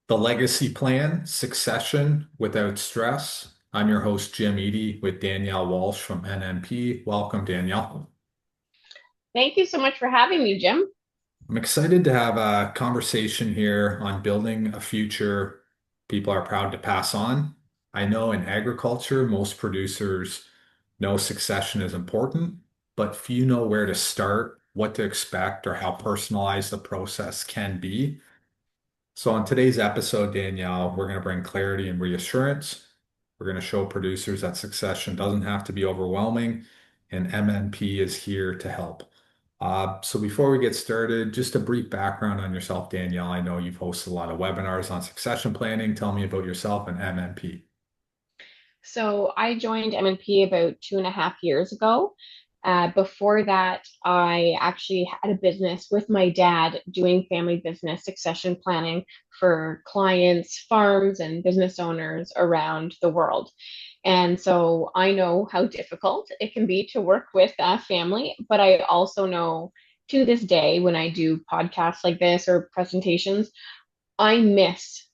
The Legacy Plan, Succession Without Stress. I'm your host, Jim Eady, with Danielle Walsh from MNP. Welcome, Danielle. Thank you so much for having me, Jim. I'm excited to have a conversation here on building a future people are proud to pass on. I know in agriculture, most producers know succession is important, but few know where to start, what to expect, or how personalized the process can be. So, on today's episode, Danielle, we're going to bring clarity and reassurance. We're going to show producers that succession doesn't have to be overwhelming, and MNP is here to help. So, before we get started, just a brief background on yourself, Danielle. I know you've hosted a lot of webinars on succession planning. Tell me about yourself and MNP. So I joined MNP about 2.5 years ago. Before that, I actually had a business with my dad doing family business succession planning for clients, farms, and business owners around the world. And so I know how difficult it can be to work with a family, but I also know to this day when I do podcasts like this or presentations, I miss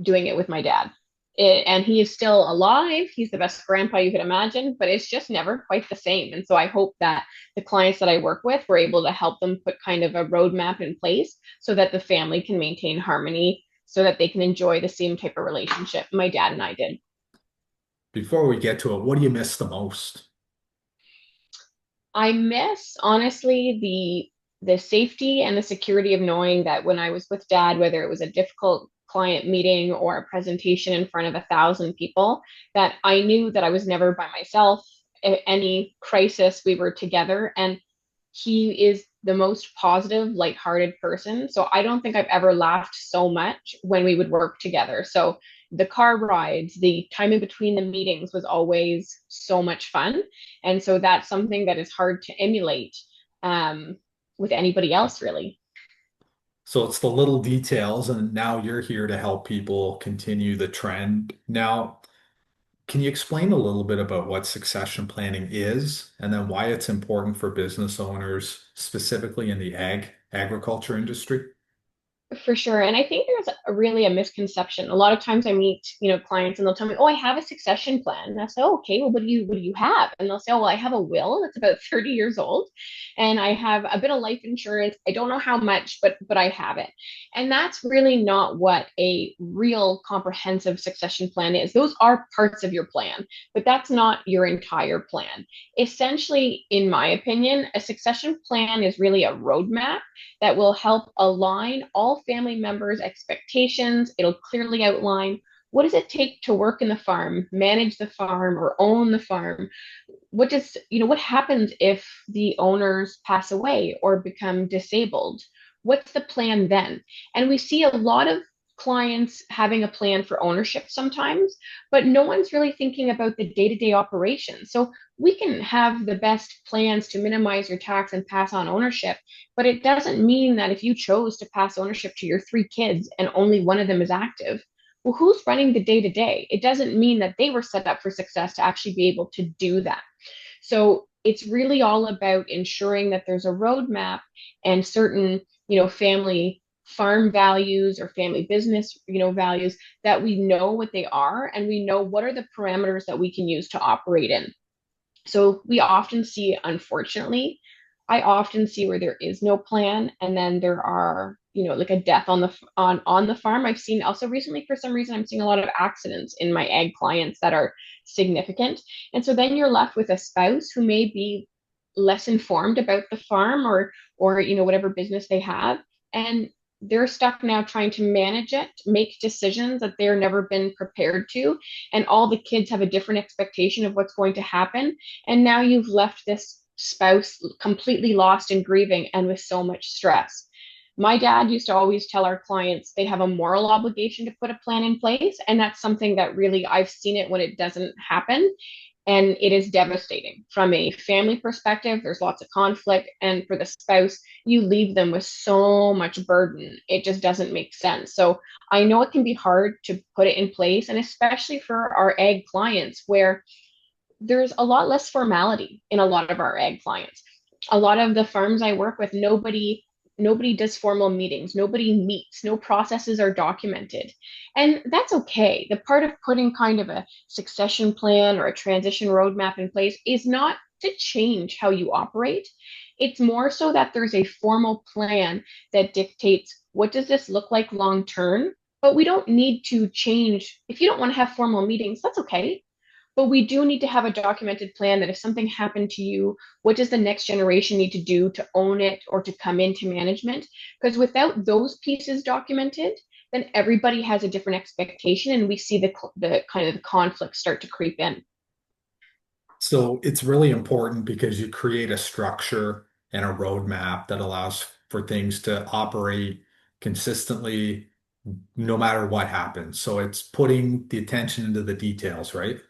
doing it with my dad. And he is still alive. He's the best grandpa you could imagine, but it's just never quite the same. And so I hope that the clients that I work with, we're able to help them put kind of a roadmap in place so that the family can maintain harmony, so that they can enjoy the same type of relationship my dad and I did. Before we get to it, what do you miss the most? I miss honestly the safety and the security of knowing that when I was with dad, whether it was a difficult client meeting or a presentation in front of 1,000 people, that I knew that I was never by myself. Any crisis, we were together. And he is the most positive, lighthearted person. So I don't think I've ever laughed so much when we would work together. So the car rides, the time in between the meetings was always so much fun. And so that's something that is hard to emulate um, with anybody else, really. So it's the little details, and now you're here to help people continue the trend. Now, can you explain a little bit about what succession planning is and then why it's important for business owners, specifically in the agriculture industry? For sure. And I think there's really a misconception. A lot of times I meet, clients and they'll tell me, "Oh, I have a succession plan." And I say, "Oh, okay, well, what do you have?" And they'll say, "Oh, well, I have a will that's about 30 years old and I have a bit of life insurance. I don't know how much, but I have it." And that's really not what a real comprehensive succession plan is. Those are parts of your plan, but that's not your entire plan. Essentially, in my opinion, a succession plan is really a roadmap that will help align all family members' expectations. It'll clearly outline what does it take to work in the farm, manage the farm, or own the farm. What happens if the owners pass away or become disabled? What's the plan then? And we see a lot of clients having a plan for ownership sometimes, but no one's really thinking about the day-to-day operations. So we can have the best plans to minimize your tax and pass on ownership, but it doesn't mean that if you chose to pass ownership to your 3 kids and only one of them is active, well, who's running the day to day? It doesn't mean that they were set up for success to actually be able to do that. So it's really all about ensuring that there's a roadmap and certain, family farm values or family business, values that we know what they are and we know what are the parameters that we can use to operate in. So we often see, unfortunately, I often see where there is no plan, and then there are, like a death on the farm. I've seen also recently, for some reason, I'm seeing a lot of accidents in my ag clients that are significant, and so then you're left with a spouse who may be less informed about the farm or whatever business they have, and they're stuck now trying to manage it, make decisions that they've never been prepared to, and all the kids have a different expectation of what's going to happen, and now you've left this spouse completely lost and grieving and with so much stress. My dad used to always tell our clients they have a moral obligation to put a plan in place. And that's something that really I've seen it when it doesn't happen. And it is devastating from a family perspective. There's lots of conflict. And for the spouse, you leave them with so much burden. It just doesn't make sense. So I know it can be hard to put it in place, and especially for our ag clients where there's a lot less formality in a lot of our ag clients. A lot of the farms I work with, nobody nobody does formal meetings, nobody meets, no processes are documented. And that's okay. The part of putting kind of a succession plan or a transition roadmap in place is not to change how you operate. It's more so that there's a formal plan that dictates what does this look like long term, but we don't need to change. If you don't want to have formal meetings, that's okay. But we do need to have a documented plan that if something happened to you, what does the next generation need to do to own it or to come into management? Because without those pieces documented, then everybody has a different expectation, and we see the kind of the conflict start to creep in. So it's really important because you create a structure and a roadmap that allows for things to operate consistently no matter what happens. So it's putting the attention into the details, right?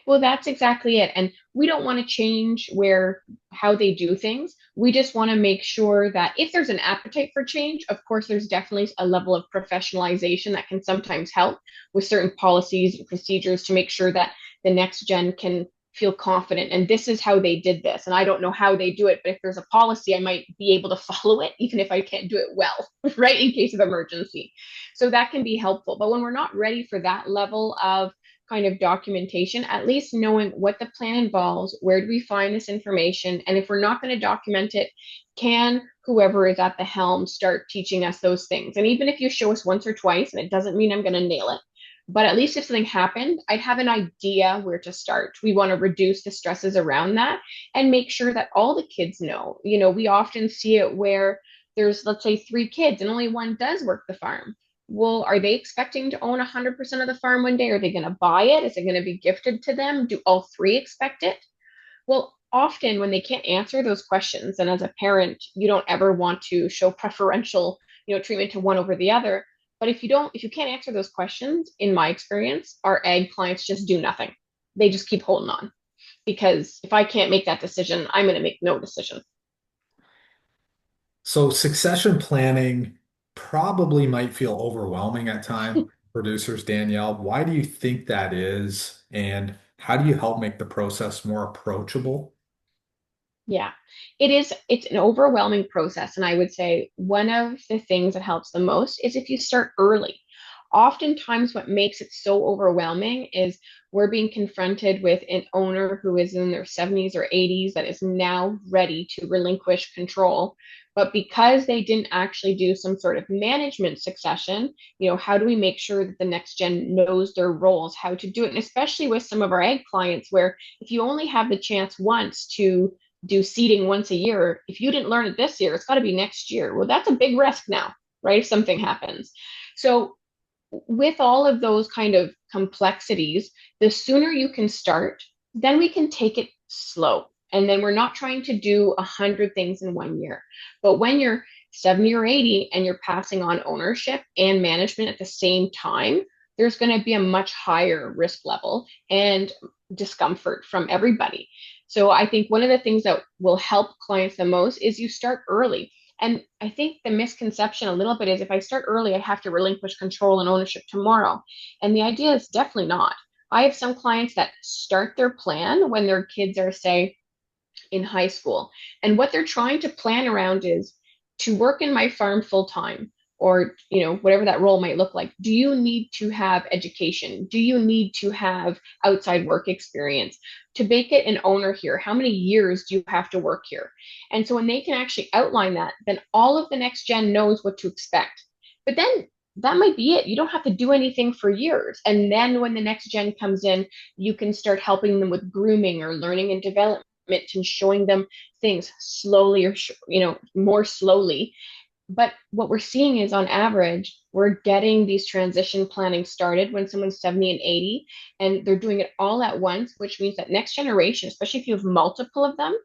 Well, that's exactly it. And we don't want to change where how they do things. We just want to make sure that if there's an appetite for change, of course, there's definitely a level of professionalization that can sometimes help with certain policies and procedures to make sure that the next gen can feel confident. And this is how they did this. And I don't know how they do it, but if there's a policy, I might be able to follow it, even if I can't do it well, right? In case of emergency. So that can be helpful. But when we're not ready for that level of kind of documentation, at least knowing what the plan involves, where do we find this information, and if we're not going to document it, can whoever is at the helm start teaching us those things? And even if you show us once or twice, and it doesn't mean I'm going to nail it, but at least if something happened, I'd have an idea where to start. We want to reduce the stresses around that and make sure that all the kids know. You know, we often see it where there's, let's say, three kids and only one does work the farm. Well, are they expecting to own 100% of the farm one day? Are they going to buy it? Is it going to be gifted to them? Do all three expect it? Well, often when they can't answer those questions, and as a parent, you don't ever want to show preferential, treatment to one over the other. But if you can't answer those questions, in my experience, our ag clients just do nothing. They just keep holding on because if I can't make that decision, I'm going to make no decision. So succession planning probably might feel overwhelming at time. Producers, Danielle, why do you think that is? And how do you help make the process more approachable? Yeah, it's an overwhelming process. And I would say one of the things that helps the most is if you start early. Oftentimes, what makes it so overwhelming is we're being confronted with an owner who is in their 70s or 80s that is now ready to relinquish control. But because they didn't actually do some sort of management succession, how do we make sure that the next gen knows their roles, how to do it? And especially with some of our ag clients, where if you only have the chance once to do seeding once a year, if you didn't learn it this year, it's got to be next year. Well, that's a big risk now, right? If something happens. So with all of those kind of complexities, the sooner you can start, then we can take it slow. And then we're not trying to do 100 things in one year. But when you're 70 or 80 and you're passing on ownership and management at the same time, there's going to be a much higher risk level and discomfort from everybody. So I think one of the things that will help clients the most is you start early. And I think the misconception a little bit is if I start early, I have to relinquish control and ownership tomorrow. And the idea is definitely not. I have some clients that start their plan when their kids are, say, in high school. And what they're trying to plan around is to work in my farm full time or whatever that role might look like. Do you need to have education? Do you need to have outside work experience to make it an owner here? How many years do you have to work here? And so when they can actually outline that, then all of the next gen knows what to expect. But then that might be it. You don't have to do anything for years. And then when the next gen comes in, you can start helping them with grooming or learning and development and showing them things slowly or more slowly. But what we're seeing is on average, we're getting these transition planning started when someone's 70 and 80, and they're doing it all at once, which means that next generation, especially if you have multiple of them,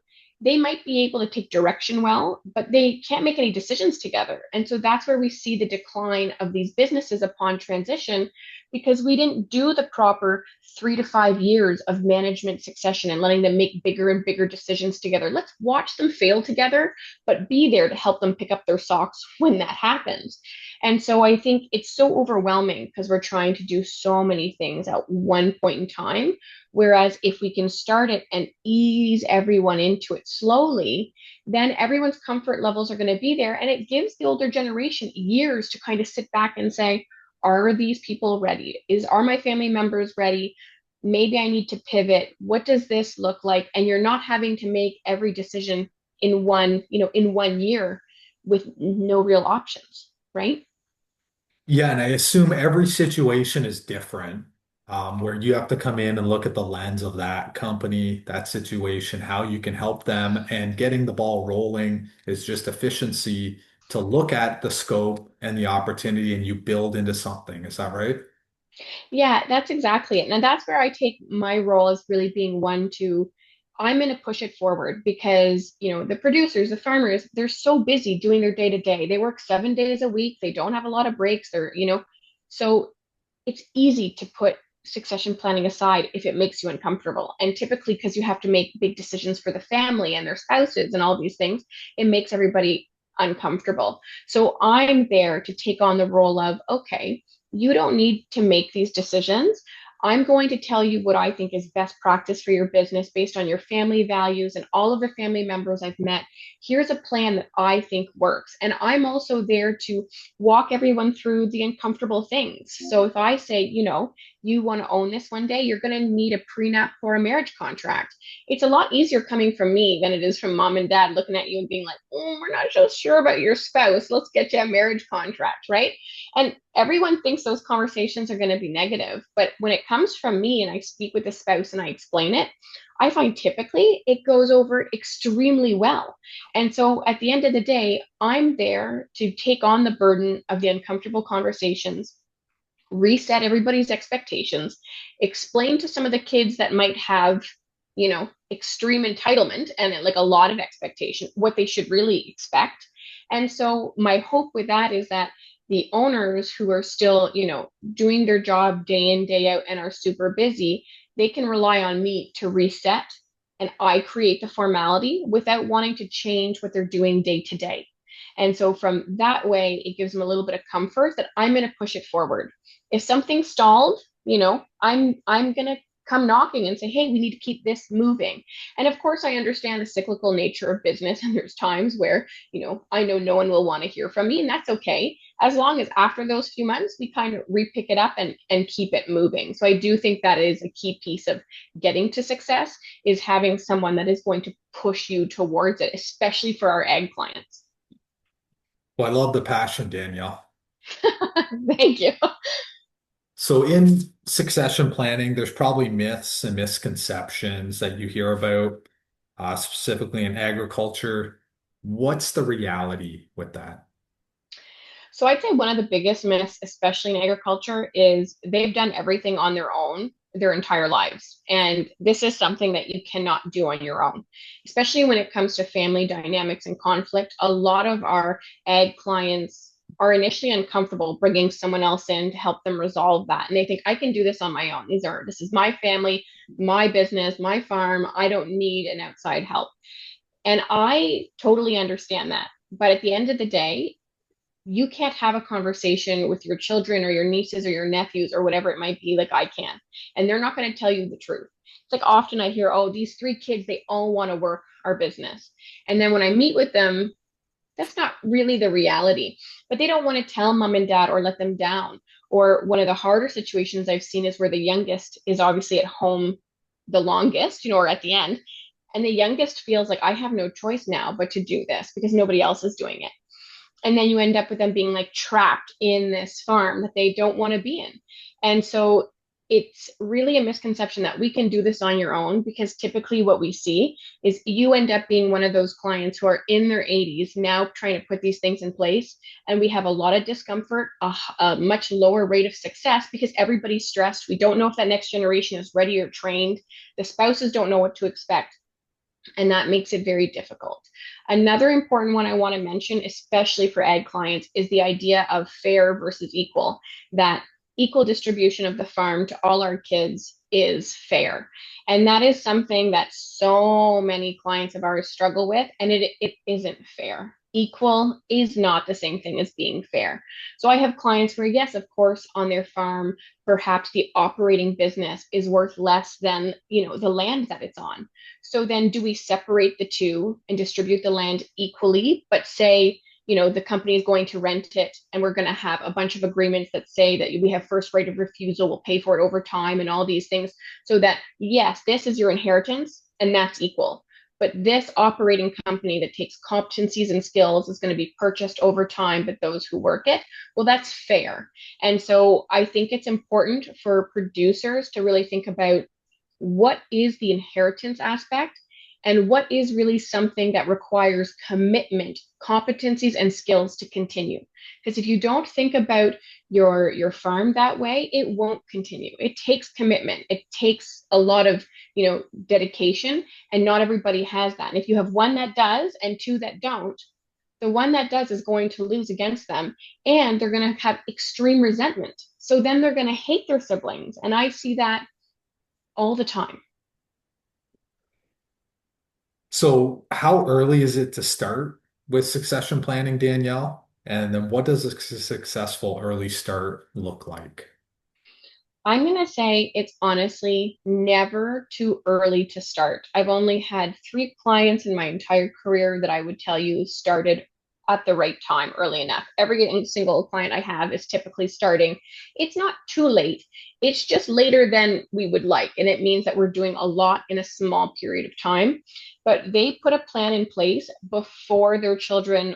they might be able to take direction well, but they can't make any decisions together. And so that's where we see the decline of these businesses upon transition because we didn't do the proper 3 to 5 years of management succession and letting them make bigger and bigger decisions together. Let's watch them fail together, but be there to help them pick up their socks when that happens. And so I think it's so overwhelming because we're trying to do so many things at one point in time Whereas if we can start it and ease everyone into it slowly, then everyone's comfort levels are going to be there. And it gives the older generation years to kind of sit back and say, are these people ready? Are my family members ready? Maybe I need to pivot. What does this look like? And you're not having to make every decision in 1 year with no real options, right? Yeah, and I assume every situation is different, where you have to come in and look at the lens of that company, that situation, how you can help them, and getting the ball rolling is just efficiency to look at the scope and the opportunity and you build into something. Is that right? Yeah, that's exactly it. And that's where I take my role as really being one to, I'm going to push it forward because, the producers, the farmers, they're so busy doing their day to day. They work 7 days a week. They don't have a lot of breaks. So it's easy to put succession planning aside if it makes you uncomfortable. And typically, because you have to make big decisions for the family and their spouses and all these things, it makes everybody uncomfortable. So I'm there to take on the role of, okay, you don't need to make these decisions. I'm going to tell you what I think is best practice for your business based on your family values and all of the family members I've met. Here's a plan that I think works. And I'm also there to walk everyone through the uncomfortable things. So if I say, you want to own this one day, you're going to need a prenup for a marriage contract. It's a lot easier coming from me than it is from mom and dad looking at you and being like, oh, we're not so sure about your spouse. Let's get you a marriage contract, right? And everyone thinks those conversations are going to be negative. But when it comes from me and I speak with the spouse and I explain it, I find typically it goes over extremely well. And so at the end of the day, I'm there to take on the burden of the uncomfortable conversations, reset everybody's expectations, explain to some of the kids that might have, extreme entitlement and like a lot of expectation, what they should really expect. And so my hope with that is that the owners who are still, doing their job day in, day out and are super busy, they can rely on me to reset and I create the formality without wanting to change what they're doing day to day. And so from that way, it gives them a little bit of comfort that I'm going to push it forward. If something stalled, I'm going to come knocking and say, hey, we need to keep this moving. And of course, I understand the cyclical nature of business. And there's times where, I know no one will want to hear from me, and that's okay. As long as after those few months, we kind of repick it up and keep it moving. So I do think that is a key piece of getting to success is having someone that is going to push you towards it, especially for our ag clients. Well, I love the passion, Danielle. Thank you. So in succession planning, there's probably myths and misconceptions that you hear about, specifically in agriculture. What's the reality with that? So I'd say one of the biggest myths, especially in agriculture, is they've done everything on their own their entire lives. And this is something that you cannot do on your own, especially when it comes to family dynamics and conflict. A lot of our ag clients are initially uncomfortable bringing someone else in to help them resolve that. And they think, I can do this on my own. This is my family, my business, my farm. I don't need an outside help. And I totally understand that. But at the end of the day, you can't have a conversation with your children or your nieces or your nephews or whatever it might be like I can. And they're not going to tell you the truth. It's like often I hear, oh, these three kids, they all want to work our business. And then when I meet with them, that's not really the reality. But they don't want to tell mom and dad or let them down. Or one of the harder situations I've seen is where the youngest is obviously at home the longest, or at the end. And the youngest feels like I have no choice now but to do this because nobody else is doing it. And then you end up with them being like trapped in this farm that they don't want to be in. And so it's really a misconception that we can do this on your own because typically what we see is you end up being one of those clients who are in their 80s now trying to put these things in place. And we have a lot of discomfort, a much lower rate of success because everybody's stressed. We don't know if that next generation is ready or trained. The spouses don't know what to expect, and that makes it very difficult. Another important one I want to mention, especially for ag clients, is the idea of fair versus equal, that equal distribution of the farm to all our kids is fair. And that is something that so many clients of ours struggle with, and it isn't fair. equal is not the same thing as being fair. So I have clients where, yes, of course, on their farm, perhaps the operating business is worth less than, the land that it's on. So then do we separate the two and distribute the land equally, but say, the company is going to rent it and we're going to have a bunch of agreements that say that we have first right of refusal, we'll pay for it over time and all these things so that, yes, this is your inheritance and that's equal. But this operating company that takes competencies and skills is going to be purchased over time, but those who work it, well, that's fair. And so I think it's important for producers to really think about what is the inheritance aspect and what is really something that requires commitment, competencies, and skills to continue. Because if you don't think about your farm that way, it won't continue. It takes commitment. It takes a lot of dedication, and not everybody has that. And if you have one that does and two that don't, the one that does is going to lose against them, and they're going to have extreme resentment. So then they're going to hate their siblings, and I see that all the time. So, how early is it to start with succession planning, Danielle? And then what does a successful early start look like? I'm going to say it's honestly never too early to start. I've only had three clients in my entire career that I would tell you started at the right time early enough. Every single client I have is typically starting. It's not too late. It's just later than we would like. And it means that we're doing a lot in a small period of time. But they put a plan in place before their children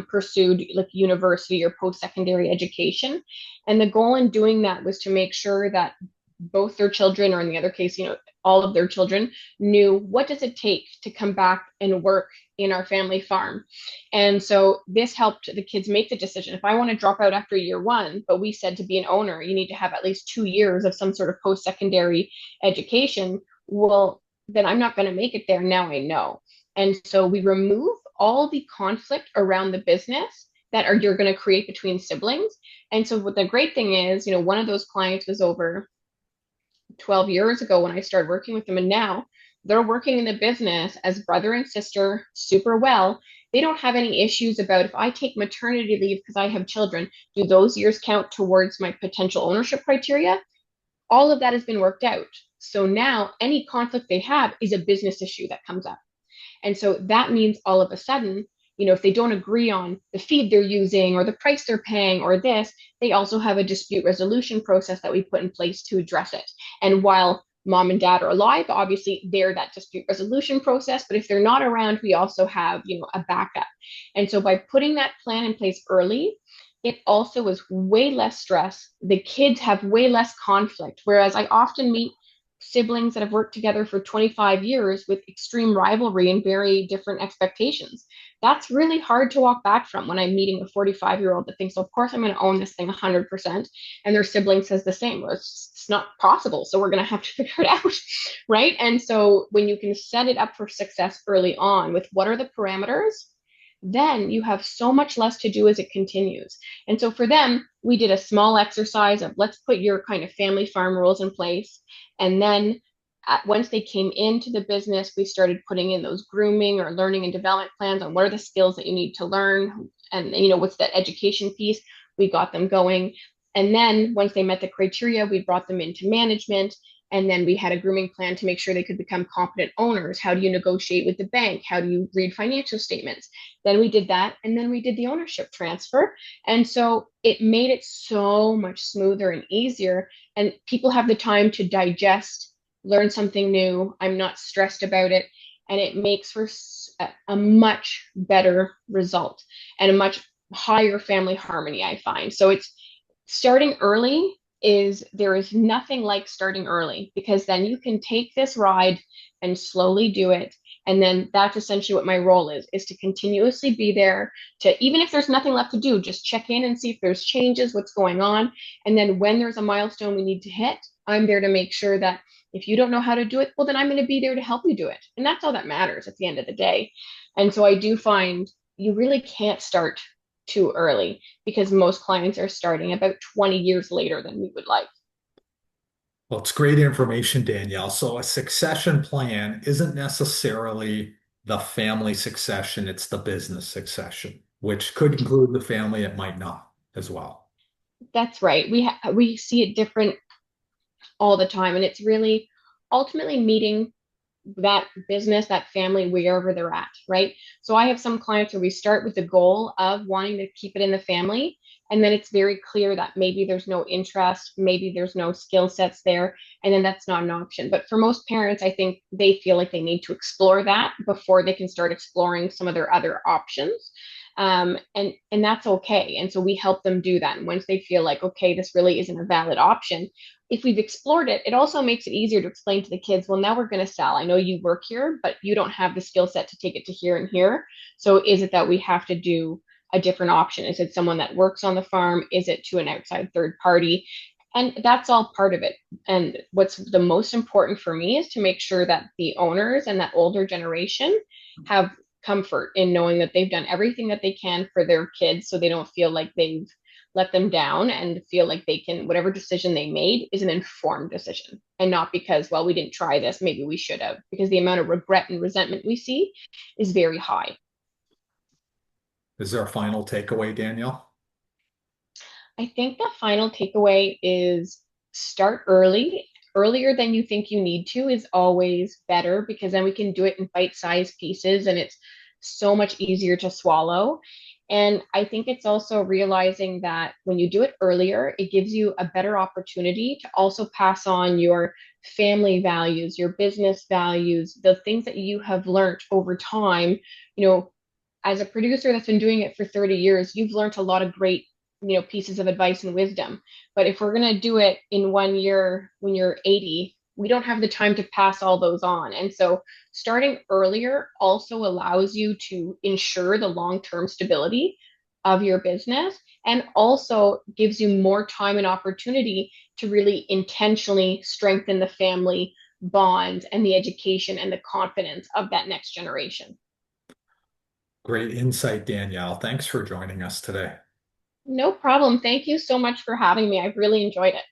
pursued like university or post-secondary education. And the goal in doing that was to make sure that both their children, or in the other case, all of their children, knew what does it take to come back and work in our family farm. And so this helped the kids make the decision. If I want to drop out after year one, but we said to be an owner, you need to have at least 2 years of some sort of post-secondary education. Well, then I'm not going to make it there. Now I know. And so we remove all the conflict around the business that are you're going to create between siblings. And so what the great thing is, one of those clients was over 12 years ago when I started working with them, and now they're working in the business as brother and sister super well. They don't have any issues about if I take maternity leave because I have children, do those years count towards my potential ownership criteria? All of that has been worked out. So now any conflict they have is a business issue that comes up. And so that means all of a sudden, if they don't agree on the feed they're using or the price they're paying or this, they also have a dispute resolution process that we put in place to address it. And while mom and dad are alive, obviously they're that dispute resolution process. But if they're not around, we also have, a backup. And so by putting that plan in place early, it also is way less stress. The kids have way less conflict. Whereas I often meet siblings that have worked together for 25 years with extreme rivalry and very different expectations. That's really hard to walk back from when I'm meeting a 45-year-old that thinks, of course, I'm going to own this thing 100%. And their sibling says the same. Well, it's not possible. So we're going to have to figure it out. Right. And so when you can set it up for success early on with what are the parameters, then you have so much less to do as it continues. And so for them, we did a small exercise of let's put your kind of family farm rules in place. And then once they came into the business, we started putting in those grooming or learning and development plans on what are the skills that you need to learn. And, what's that education piece? We got them going. And then once they met the criteria, we brought them into management. And then we had a grooming plan to make sure they could become competent owners. How do you negotiate with the bank? How do you read financial statements? Then we did that. And then we did the ownership transfer. And so it made it so much smoother and easier. And people have the time to digest, learn something new. I'm not stressed about it. And it makes for a much better result and a much higher family harmony, I find. So it's starting early is there is nothing like starting early because then you can take this ride and slowly do it. And then that's essentially what my role is to continuously be there to, even if there's nothing left to do, just check in and see if there's changes, what's going on. And then when there's a milestone we need to hit, I'm there to make sure that if you don't know how to do it, well, then I'm going to be there to help you do it. And that's all that matters at the end of the day. And so I do find you really can't start too early because most clients are starting about 20 years later than we would like. Well, it's great information, Danielle. So, a succession plan isn't necessarily the family succession, it's the business succession, which could include the family, it might not as well. That's right. We see it different all the time, and it's really ultimately meeting that business, that family, wherever they're at, right? So I have some clients where we start with the goal of wanting to keep it in the family. And then it's very clear that maybe there's no interest, maybe there's no skill sets there, and then that's not an option. But for most parents, I think they feel like they need to explore that before they can start exploring some of their other options. And that's okay. And so we help them do that. And once they feel like, okay, this really isn't a valid option, if we've explored it, it also makes it easier to explain to the kids, well, now we're going to sell. I know you work here, but you don't have the skill set to take it to here and here. So is it that we have to do a different option? Is it someone that works on the farm? Is it to an outside third party? And that's all part of it. And what's the most important for me is to make sure that the owners and that older generation have comfort in knowing that they've done everything that they can for their kids so they don't feel like they've let them down and feel like they can, whatever decision they made is an informed decision and not because, well, we didn't try this, maybe we should have, because the amount of regret and resentment we see is very high. Is there a final takeaway, Danielle? I think the final takeaway is start early. Earlier than you think you need to is always better because then we can do it in bite-sized pieces and it's so much easier to swallow. And I think it's also realizing that when you do it earlier, it gives you a better opportunity to also pass on your family values, your business values, the things that you have learned over time. You know, as a producer that's been doing it for 30 years, you've learned a lot of great, pieces of advice and wisdom. But if we're going to do it in 1 year when you're 80, we don't have the time to pass all those on. And so starting earlier also allows you to ensure the long-term stability of your business and also gives you more time and opportunity to really intentionally strengthen the family bonds and the education and the confidence of that next generation. Great insight, Danielle. Thanks for joining us today. No problem. Thank you so much for having me. I've really enjoyed it.